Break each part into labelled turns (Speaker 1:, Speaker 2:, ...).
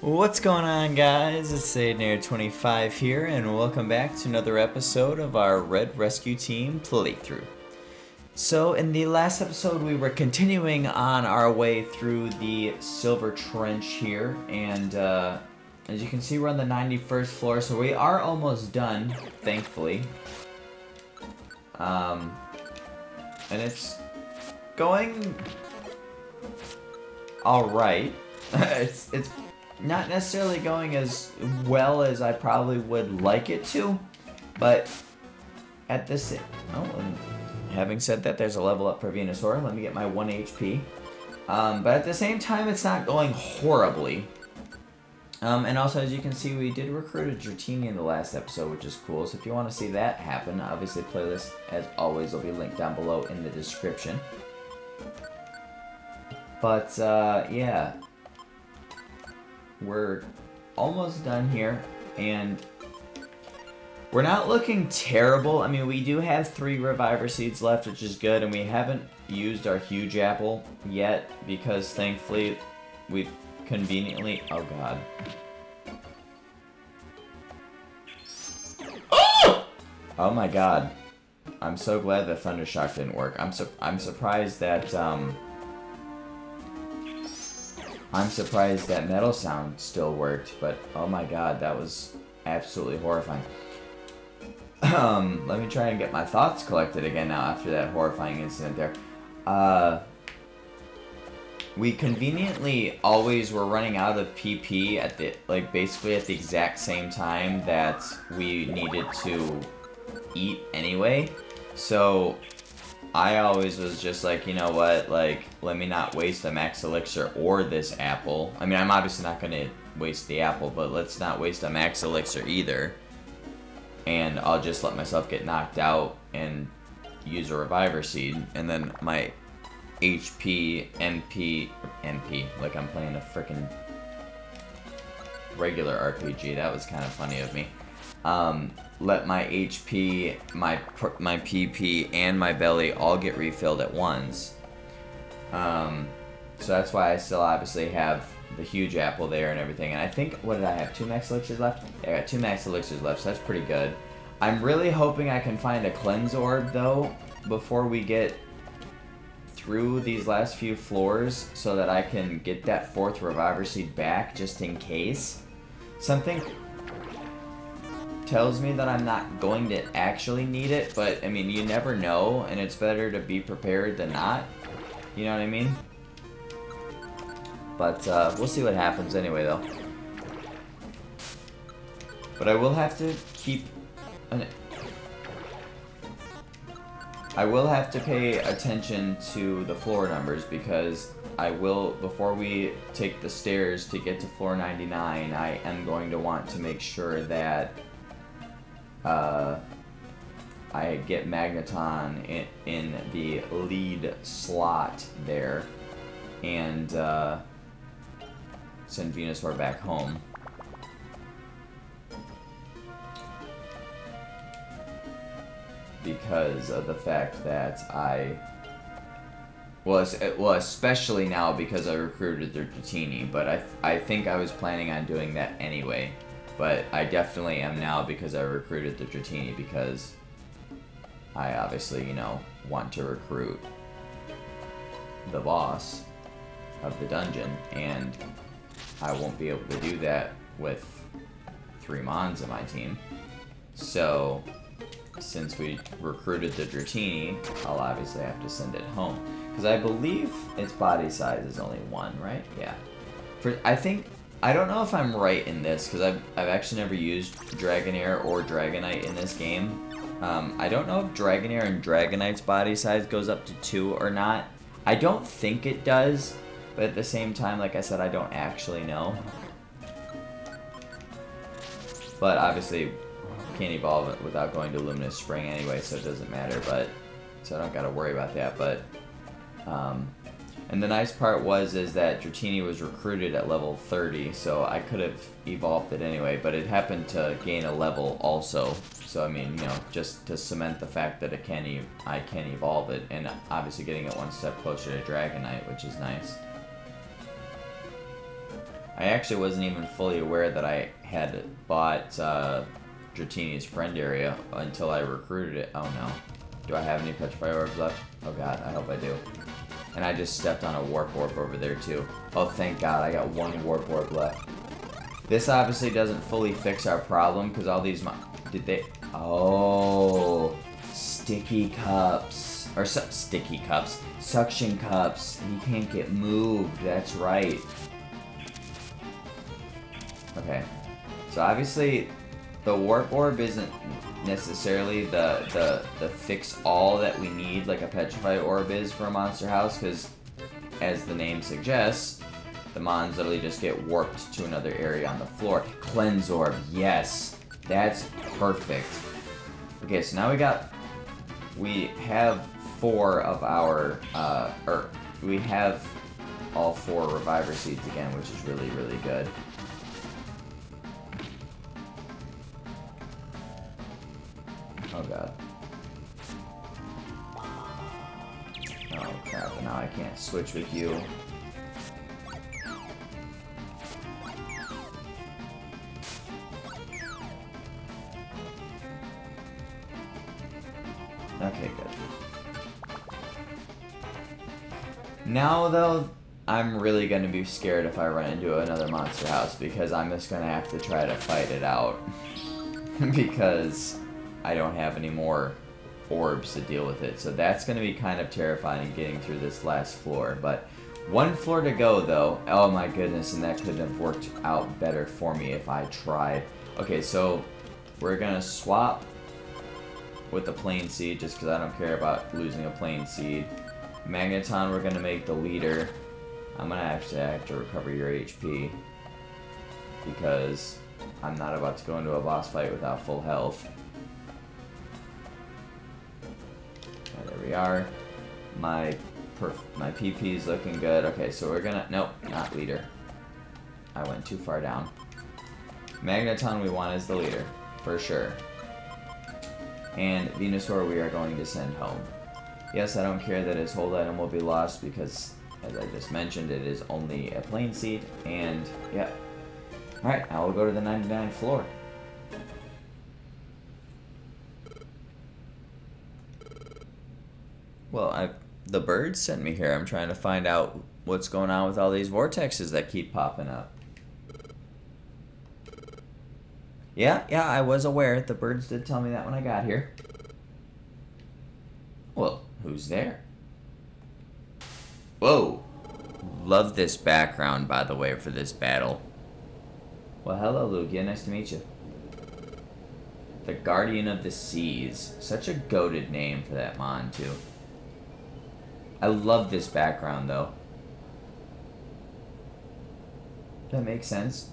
Speaker 1: What's going on, guys? It's Meteor here, and welcome back to another episode of our Red Rescue Team playthrough. So, in the last episode, we were continuing on our way through the Silver Trench here, and as you can see, we're on the 91st floor, so we are almost done, thankfully. And it's going alright. it's not necessarily going as well as I probably would like it to, but at this... Oh, and having said that, there's a level up for Venusaur. Let me get my 1 HP. But at the same time, it's not going horribly. And also, as you can see, we did recruit a Dratini in the last episode, which is cool. So if you want to see that happen, obviously playlist, as always, will be linked down below in the description. But, yeah. We're almost done here, and we're not looking terrible. I mean, we do have 3 Reviver Seeds left, which is good, and we haven't used our huge apple yet, because thankfully we've conveniently... Oh, God. Oh, my God. I'm so glad that Thundershock didn't work. I'm surprised that, I'm surprised that Metal Sound still worked, but oh my god, that was absolutely horrifying. Let me try and get my thoughts collected again now after that horrifying incident there. We conveniently always were running out of PP at the, basically at the exact same time that we needed to eat anyway. So I always was just like, you know what, let me not waste a max elixir or this apple. I mean, I'm obviously not going to waste the apple, but let's not waste a max elixir either. And I'll just let myself get knocked out and use a Reviver Seed. And then my HP, NP, like I'm playing a frickin' regular RPG. That was kind of funny of me. Let my HP, my PP, and my belly all get refilled at once. So that's why I still obviously have the huge apple there and everything. And I think, what did I have, 2 max elixirs left? Yeah, I got 2 max elixirs left, so that's pretty good. I'm really hoping I can find a cleanse orb, though, before we get through these last few floors, so that I can get that 4th Reviver Seed back, just in case. Something tells me that I'm not going to actually need it, but I mean, you never know, and it's better to be prepared than not. You know what I mean? But we'll see what happens anyway, though. But I will have to keep I will have to pay attention to the floor numbers, because I will, before we take the stairs to get to floor 99, I am going to want to make sure that I get Magneton in the lead slot there, and send Venusaur back home. Because of the fact that well, especially now because I recruited their Dratini, but I think I was planning on doing that anyway. But I definitely am now because I recruited the Dratini, because I obviously, you know, want to recruit the boss of the dungeon, and I won't be able to do that with 3 Mons in my team. So, since we recruited the Dratini, I'll obviously have to send it home. Because I believe its body size is only 1, right? Yeah. I don't know if I'm right in this, because I've actually never used Dragonair or Dragonite in this game. I don't know if Dragonair and Dragonite's body size goes up to 2 or not. I don't think it does, but at the same time, like I said, I don't actually know. But obviously, can't evolve it without going to Luminous Spring anyway, so it doesn't matter, but so I don't gotta worry about that. But and the nice part is that Dratini was recruited at level 30, so I could have evolved it anyway, but it happened to gain a level also. So I mean, you know, just to cement the fact that I can evolve it, and obviously getting it one step closer to Dragonite, which is nice. I actually wasn't even fully aware that I had bought Dratini's friend area until I recruited it. Oh no. Do I have any Petrify Orbs left? Oh god, I hope I do. And I just stepped on a Warp Orb over there too. Oh thank god, I got one Warp Orb left. This obviously doesn't fully fix our problem because all these did they... Oh, sticky cups. Or sticky cups. Suction cups. You can't get moved, that's right. Okay, so obviously the Warp Orb isn't necessarily the fix-all that we need like a Petrify Orb is for a Monster House, because as the name suggests, the Mons literally just get warped to another area on the floor. Cleanse Orb, yes, that's perfect. Okay, so now we have 4 of our, we have all 4 Reviver Seeds again, which is really, really good. Oh god. Oh crap, and now I can't switch with you. Okay, good. Now though, I'm really gonna be scared if I run into another monster house because I'm just gonna have to try to fight it out. Because I don't have any more orbs to deal with it. So that's going to be kind of terrifying getting through this last floor. But 1 floor to go though. Oh my goodness, and that couldn't have worked out better for me if I tried. Okay, so we're going to swap with the Plain Seed just because I don't care about losing a Plain Seed. Magneton we're going to make the leader. I'm going to actually have to recover your HP because I'm not about to go into a boss fight without full health. There we are. My PP is looking good. Okay, so we're gonna... Nope, not leader. I went too far down. Magneton we want as the leader, for sure. And Venusaur we are going to send home. Yes, I don't care that his hold item will be lost because, as I just mentioned, it is only a Plain Seed. And, yeah. Alright, now we'll go to the 99th floor. Well, the birds sent me here. I'm trying to find out what's going on with all these vortexes that keep popping up. Yeah, I was aware. The birds did tell me that when I got here. Well, who's there? Whoa. Love this background, by the way, for this battle. Well, hello, Lugia. Nice to meet you. The Guardian of the Seas. Such a goated name for that mon, too. I love this background, though. That makes sense.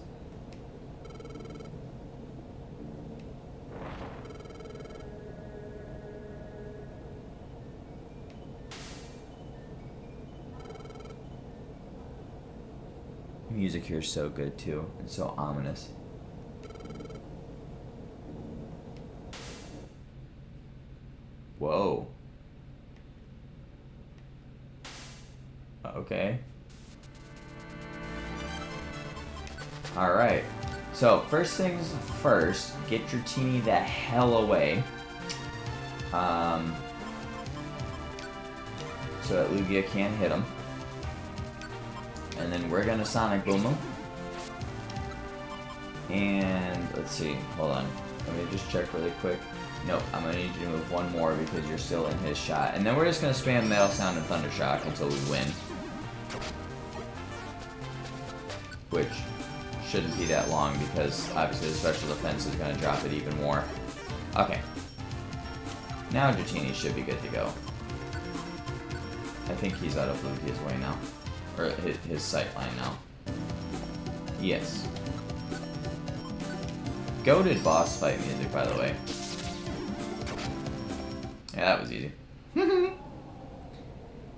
Speaker 1: Music here is so good, too. It's so ominous. Whoa. Okay. Alright. So, first things first, get your teenie the hell away. So that Lugia can't hit him. And then we're gonna Sonic Boom him. And, let's see, hold on. Let me just check really quick. Nope, I'm gonna need you to move 1 more because you're still in his shot. And then we're just gonna spam Metal Sound and Thunder Shock until we win. Which shouldn't be that long because obviously the special defense is going to drop it even more. Okay. Now Dratini should be good to go. I think he's out of Lugia's way now. Or his sight line now. Yes. Goated boss fight music, by the way. Yeah, that was easy.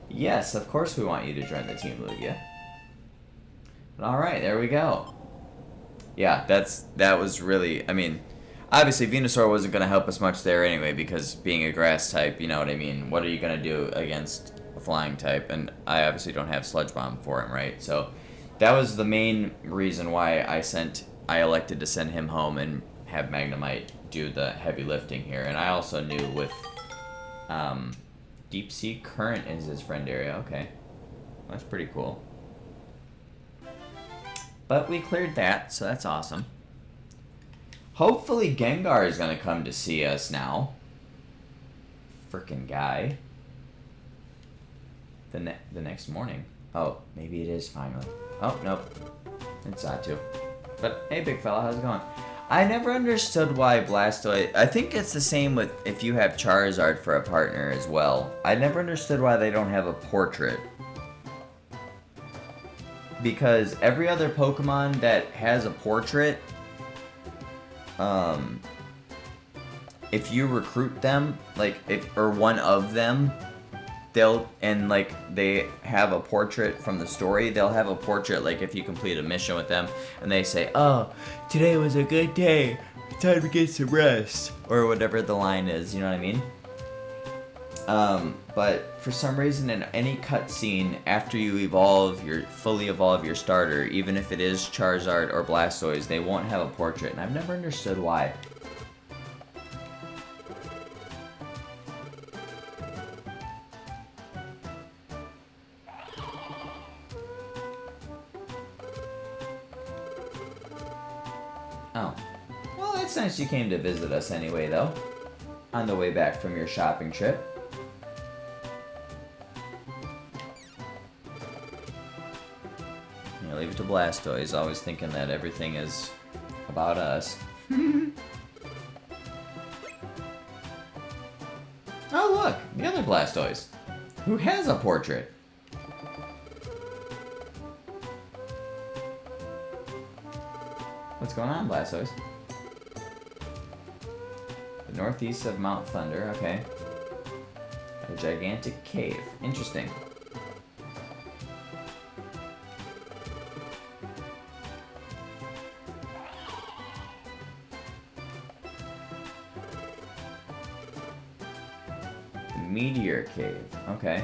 Speaker 1: Yes, of course we want you to join the team, Lugia. Alright, there we go. Yeah, that was really, I mean, obviously Venusaur wasn't going to help us much there anyway because being a grass type, you know what I mean? What are you going to do against a flying type? And I obviously don't have Sludge Bomb for him, right? So that was the main reason why I elected to send him home and have Magnemite do the heavy lifting here. And I also knew with Deep Sea Current is his friend area. Okay, that's pretty cool. But we cleared that, so that's awesome. Hopefully Gengar is gonna come to see us now. Frickin' guy. The next morning. Oh, maybe it is finally. Oh, nope. It's Xatu. But, hey, big fella, how's it going? I never understood why Blastoise... I think it's the same with if you have Charizard for a partner as well. I never understood why they don't have a portrait. Because every other Pokemon that has a portrait... if you recruit them, like, or one of them... they have a portrait from the story. They'll have a portrait, like, if you complete a mission with them, and they say, oh, today was a good day, time to get some rest, or whatever the line is, you know what I mean? But for some reason, in any cutscene, after you fully evolve your starter, even if it is Charizard or Blastoise, they won't have a portrait, and I've never understood why. Oh. Well, it's nice you came to visit us anyway, though. On the way back from your shopping trip. Yeah, leave it to Blastoise, always thinking that everything is about us. Oh, look! The other Blastoise! Who has a portrait! What's going on, Blastoise? The northeast of Mount Thunder, okay. A gigantic cave. Interesting. The Meteor Cave, okay.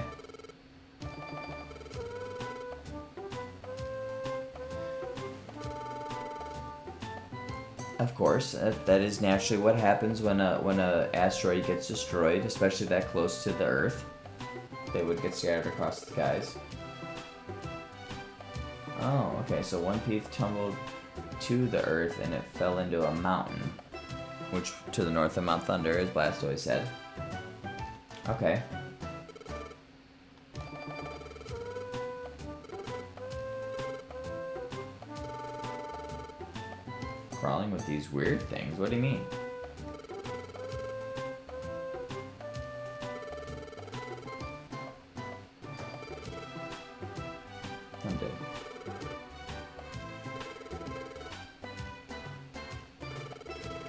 Speaker 1: Of course, that is naturally what happens when a asteroid gets destroyed, especially that close to the Earth. They would get scattered across the skies. Oh, okay, so one piece tumbled to the Earth and it fell into a mountain, which to the north of Mount Thunder, as Blastoise said. Okay. Crawling with these weird things? What do you mean? I'm dead.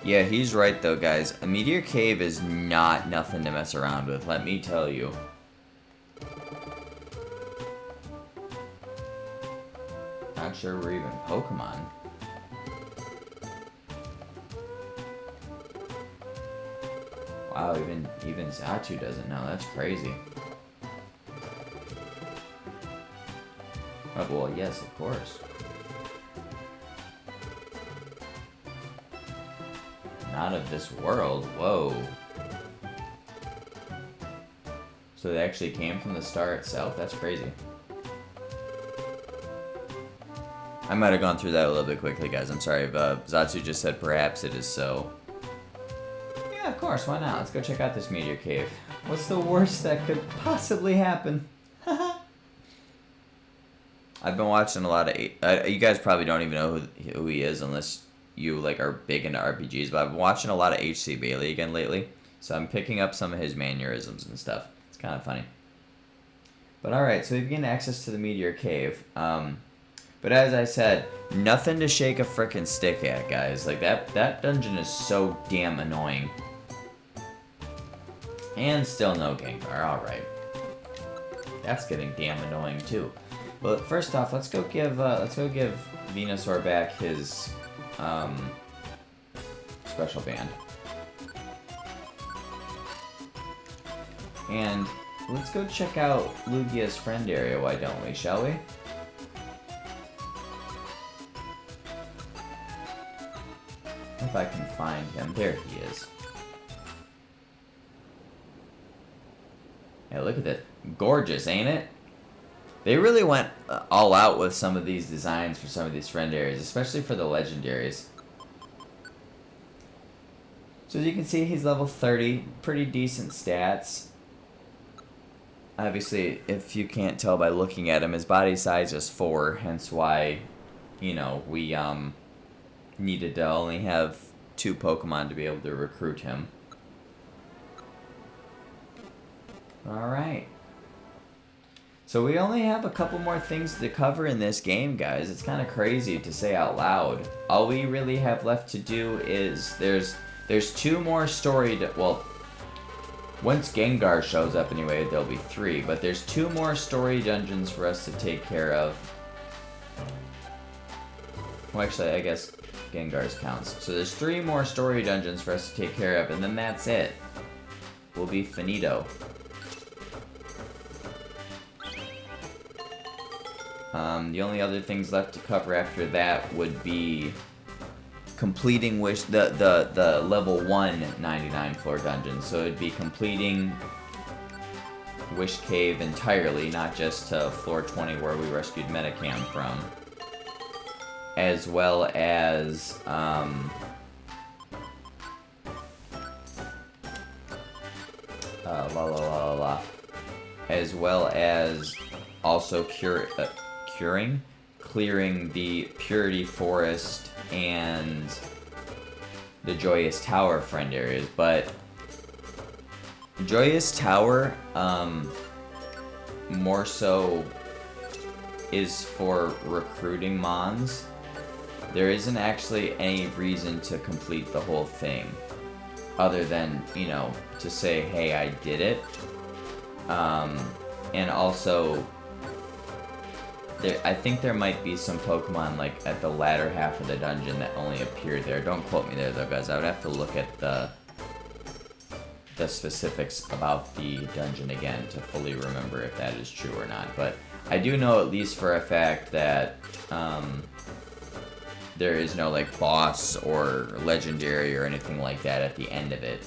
Speaker 1: Yeah, he's right though, guys. A Meteor Cave is not nothing to mess around with, let me tell you. Not sure we're even Pokemon. Wow, even Xatu doesn't know. That's crazy. Oh, well, yes, of course. Not of this world. Whoa. So they actually came from the star itself? That's crazy. I might have gone through that a little bit quickly, guys. I'm sorry. Xatu just said perhaps it is so. Yeah, of course, why not? Let's go check out this Meteor Cave. What's the worst that could possibly happen? I've been watching a lot of... you guys probably don't even know who he is unless you like are big into RPGs, but I've been watching a lot of H.C. Bailey again lately, so I'm picking up some of his mannerisms and stuff. It's kind of funny. But alright, so we've gained access to the Meteor Cave. But as I said, nothing to shake a frickin' stick at, guys. Like, that dungeon is so damn annoying. And still no Gengar, alright. That's getting damn annoying, too. But first off, let's go give Venusaur back his, special band. And let's go check out Lugia's friend area, why don't we, shall we? If I can find him. There he is. Hey, look at that. Gorgeous, ain't it? They really went all out with some of these designs for some of these friend areas, especially for the legendaries. So as you can see, he's level 30. Pretty decent stats. Obviously, if you can't tell by looking at him, his body size is 4, hence why, you know, we needed to only have 2 Pokemon to be able to recruit him. Alright. So we only have a couple more things to cover in this game, guys. It's kind of crazy to say out loud. All we really have left to do is there's 2 more story... Well, once Gengar shows up anyway, there'll be 3. But there's 2 more story dungeons for us to take care of. Well, actually, I guess Gengar's counts. So there's 3 more story dungeons for us to take care of, and then that's it. We'll be finito. The only other things left to cover after that would be completing the level 1 99 floor dungeon. So it'd be completing Wish Cave entirely, not just to floor 20 where we rescued Metacam from, as well as as well as also clearing the Purity Forest and the Joyous Tower friend areas. But Joyous Tower more so is for recruiting Mons. There isn't actually any reason to complete the whole thing other than, you know, to say, hey, I did it. And also, I think there might be some Pokemon, like, at the latter half of the dungeon that only appear there. Don't quote me there, though, guys. I would have to look at the specifics about the dungeon again to fully remember if that is true or not. But I do know, at least for a fact, that there is no, like, boss or legendary or anything like that at the end of it.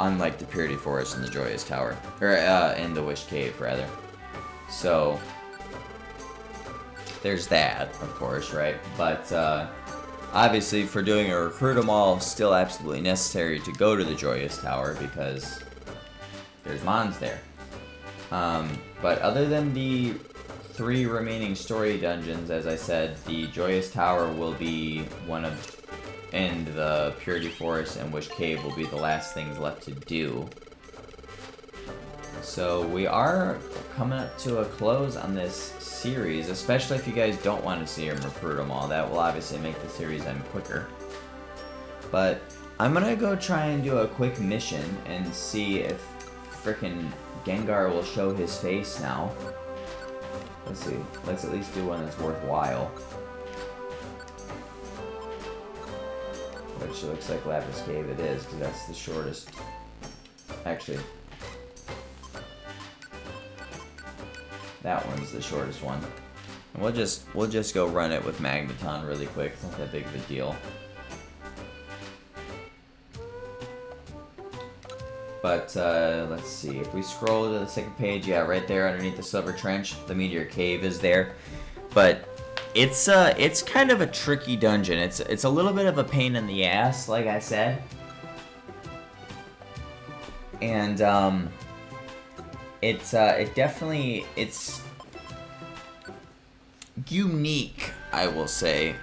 Speaker 1: Unlike the Purity Forest and the Joyous Tower. Or, in the Wish Cave, rather. So there's that, of course, right? But, obviously, for doing a Recruit 'em All, still absolutely necessary to go to the Joyous Tower, because there's Mons there. But other than the 3 remaining story dungeons, as I said, the Joyous Tower will be one of... and the Purity Forest and Wish Cave will be the last things left to do. So we are coming up to a close on this series, especially if you guys don't want to see him recruit them all. That will obviously make the series end quicker. But I'm gonna go try and do a quick mission and see if frickin' Gengar will show his face now. Let's see. Let's at least do one that's worthwhile. Which looks like Lapis Cave it is, because that's the shortest. Actually, that one's the shortest one. And we'll just go run it with Magneton really quick. It's not that big of a deal. But let's see. If we scroll to the second page, yeah, right there underneath the Silver Trench, the Meteor Cave is there. But it's kind of a tricky dungeon. It's a little bit of a pain in the ass, like I said. And it's unique, I will say.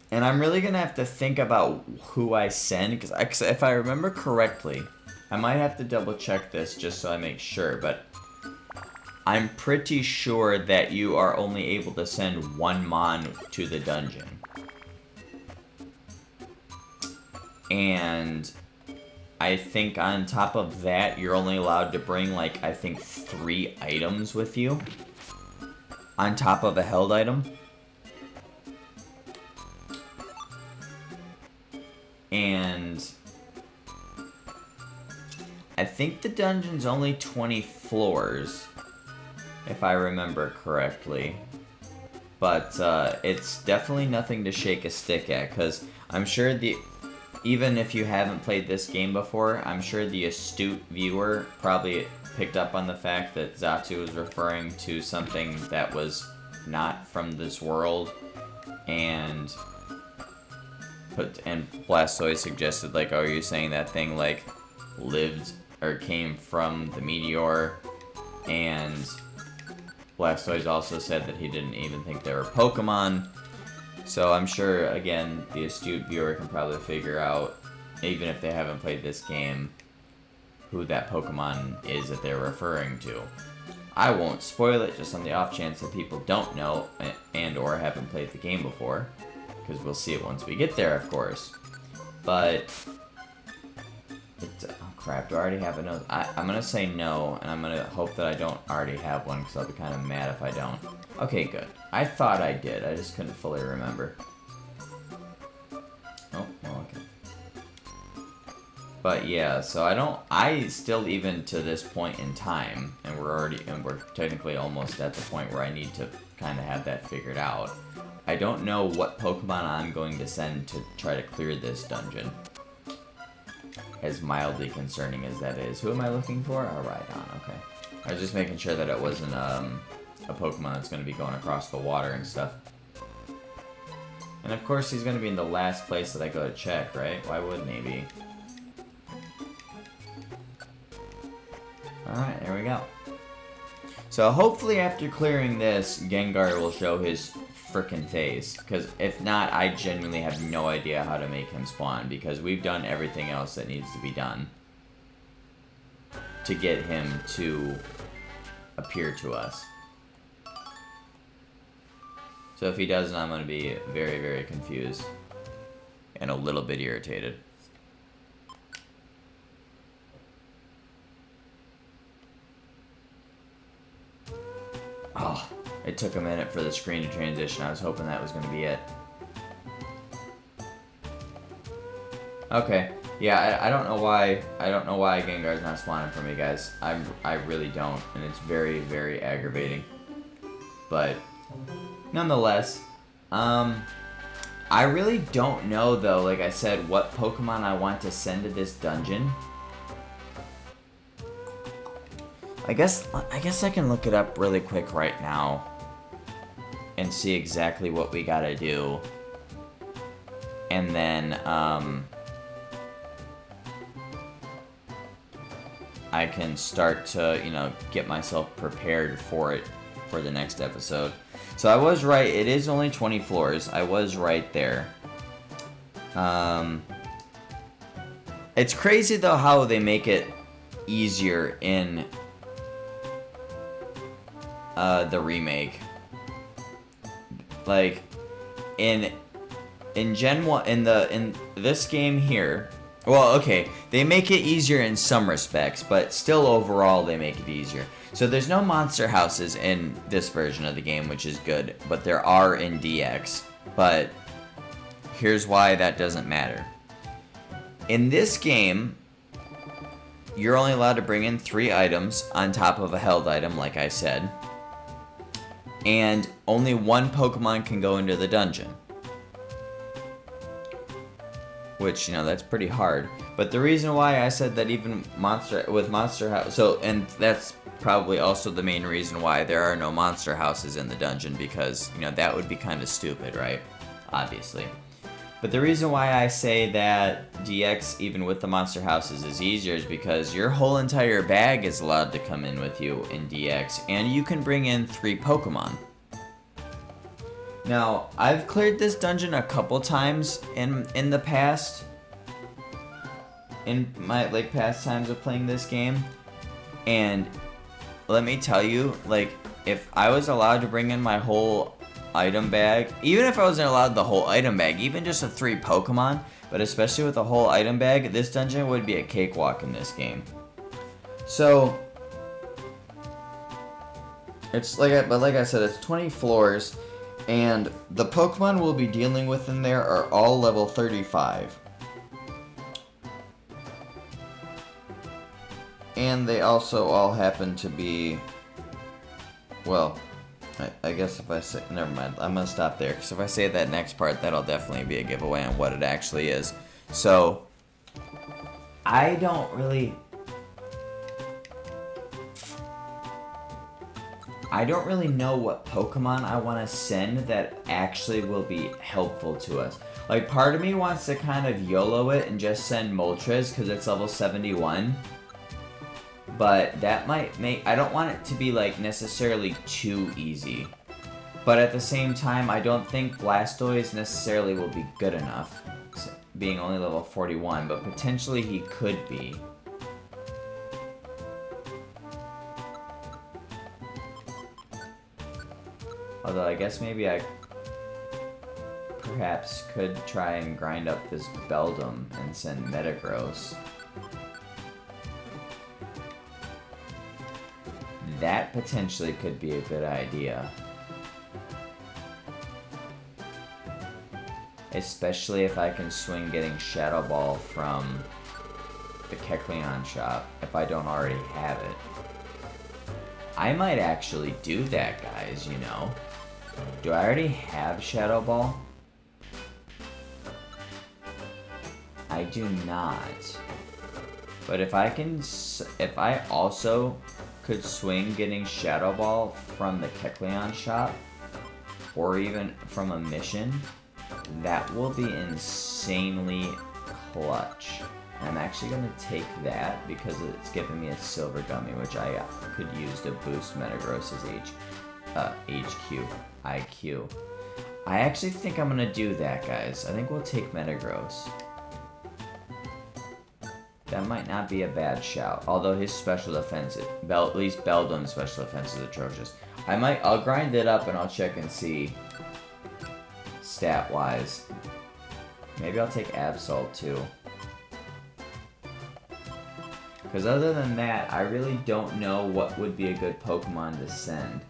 Speaker 1: And I'm really gonna have to think about who I send, because if I remember correctly, I might have to double check this just so I make sure, but I'm pretty sure that you are only able to send one Mon to the dungeon. And I think on top of that, you're only allowed to bring, like, I think 3 items with you. On top of a held item. And I think the dungeon's only 20 floors, if I remember correctly. But it's definitely nothing to shake a stick at, because I'm sure even if you haven't played this game before, I'm sure the astute viewer probably picked up on the fact that Xatu was referring to something that was not from this world, and Blastoise suggested, like, oh, you're saying that thing, like, lived or came from the meteor, and Blastoise also said that he didn't even think they were Pokemon. So I'm sure, again, the astute viewer can probably figure out, even if they haven't played this game, who that Pokemon is that they're referring to. I won't spoil it, just on the off chance that people don't know and or haven't played the game before, because we'll see it once we get there, of course. But oh crap, do I already have another? I'm gonna say no, and I'm gonna hope that I don't already have one, because I'll be kind of mad if I don't. Okay, good. I thought I did, I just couldn't fully remember. Oh, well, okay. But yeah, so I still, even to this point in time, and we're technically almost at the point where I need to kind of have that figured out. I don't know what Pokemon I'm going to send to try to clear this dungeon. As mildly concerning as that is. Who am I looking for? Oh, Rhydon, okay. I was just making sure that it wasn't a Pokemon that's going to be going across the water and stuff. And of course he's going to be in the last place that I go to check, right? Why wouldn't he be? Alright, there we go. So hopefully after clearing this, Gengar will show his frickin' face. Because if not, I genuinely have no idea how to make him spawn. Because we've done everything else that needs to be done to get him to appear to us. So if he doesn't, I'm going to be very, very confused. And a little bit irritated. Oh, it took a minute for the screen to transition. I was hoping that was going to be it. Okay. Yeah, I don't know why Gengar's not spawning for me, guys. I really don't, and it's very, very aggravating. But nonetheless, I really don't know though, like I said, what Pokemon I want to send to this dungeon. I guess I can look it up really quick right now and see exactly what we gotta do. And then, I can start to, you know, get myself prepared for it for the next episode. So I was right, it is only 20 floors. I was right there. It's crazy though how they make it easier in the remake. Like in Gen 1, in this game here, well, okay, they make it easier in some respects, but still overall they make it easier. So there's no monster houses in this version of the game, which is good, but there are in DX. But here's why that doesn't matter. In this game, you're only allowed to bring in 3 items on top of a held item, like I said. And only 1 Pokemon can go into the dungeon. Which, you know, that's pretty hard. But the reason why I said that even with Monster House... So, and that's probably also the main reason why there are no Monster Houses in the dungeon. Because, you know, that would be kind of stupid, right? Obviously. But the reason why I say that DX, even with the Monster Houses, is easier is because your whole entire bag is allowed to come in with you in DX. And you can bring in 3 Pokemon. Now, I've cleared this dungeon a couple times in the past. In my, like, past times of playing this game. And let me tell you, like, if I was allowed to bring in my whole item bag, even if I wasn't allowed the whole item bag, even just the 3 Pokemon, but especially with the whole item bag, this dungeon would be a cakewalk in this game. So, it's like I said, it's 20 floors. And the Pokemon we'll be dealing with in there are all level 35. And they also all happen to be, well, I guess if I say, never mind, I'm gonna stop there, because if I say that next part, that'll definitely be a giveaway on what it actually is. So, I don't really know what Pokemon I want to send that actually will be helpful to us. Like, part of me wants to kind of YOLO it and just send Moltres, because it's level 71. But that might make... I don't want it to be, like, necessarily too easy. But at the same time, I don't think Blastoise necessarily will be good enough, being only level 41, but potentially he could be. Although I guess maybe I perhaps could try and grind up this Beldum and send Metagross. That potentially could be a good idea. Especially if I can swing getting Shadow Ball from the Kecleon shop, if I don't already have it. I might actually do that, guys, you know. Do I already have Shadow Ball? I do not. But if I also could swing getting Shadow Ball from the Kecleon shop, or even from a mission, that will be insanely clutch. I'm actually going to take that because it's giving me a Silver Gummy, which I could use to boost Metagross's IQ. I actually think I'm going to do that, guys. I think we'll take Metagross. That might not be a bad shout, although his special defense, at least Beldum's special defense is atrocious. I'll grind it up and I'll check and see stat-wise. Maybe I'll take Absol too. Because other than that, I really don't know what would be a good Pokemon to send.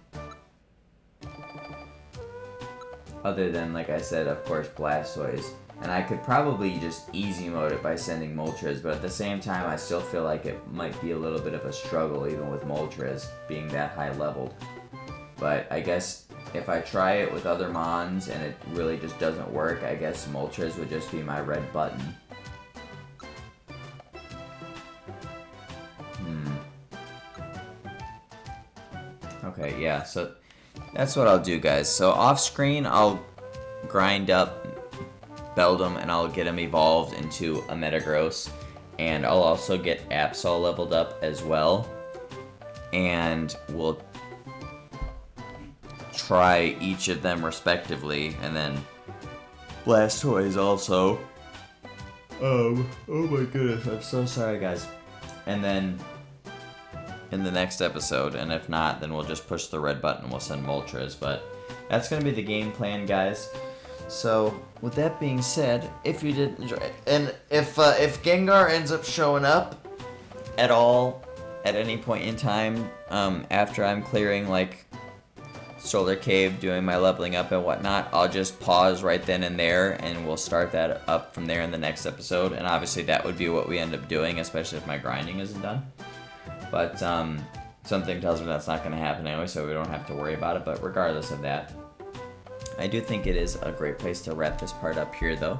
Speaker 1: Other than, like I said, of course, Blastoise. And I could probably just easy mode it by sending Moltres, but at the same time, I still feel like it might be a little bit of a struggle, even with Moltres being that high leveled. But I guess if I try it with other Mons and it really just doesn't work, I guess Moltres would just be my red button. Okay, yeah, so that's what I'll do, guys. So off screen, I'll grind up Beldum and I'll get him evolved into a Metagross. And I'll also get Absol leveled up as well. And we'll try each of them respectively. And then Blastoise also. Oh my goodness, I'm so sorry, guys. And then in the next episode, and if not, then we'll just push the red button and we'll send Moltres. But that's going to be the game plan, guys. So, with that being said, if you did enjoy it, and if Gengar ends up showing up at all, at any point in time, after I'm clearing, like, Solar Cave, doing my leveling up and whatnot, I'll just pause right then and there, and we'll start that up from there in the next episode, and obviously that would be what we end up doing, especially if my grinding isn't done. But, something tells me that's not going to happen anyway, so we don't have to worry about it, but regardless of that, I do think it is a great place to wrap this part up here, though.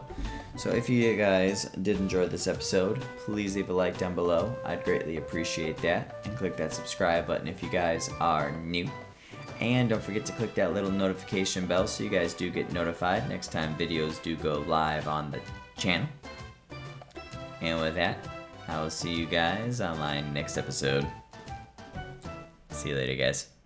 Speaker 1: So if you guys did enjoy this episode, please leave a like down below. I'd greatly appreciate that. And click that subscribe button if you guys are new. And don't forget to click that little notification bell so you guys do get notified next time videos do go live on the channel. And with that, I will see you guys on my next episode. See you later, guys.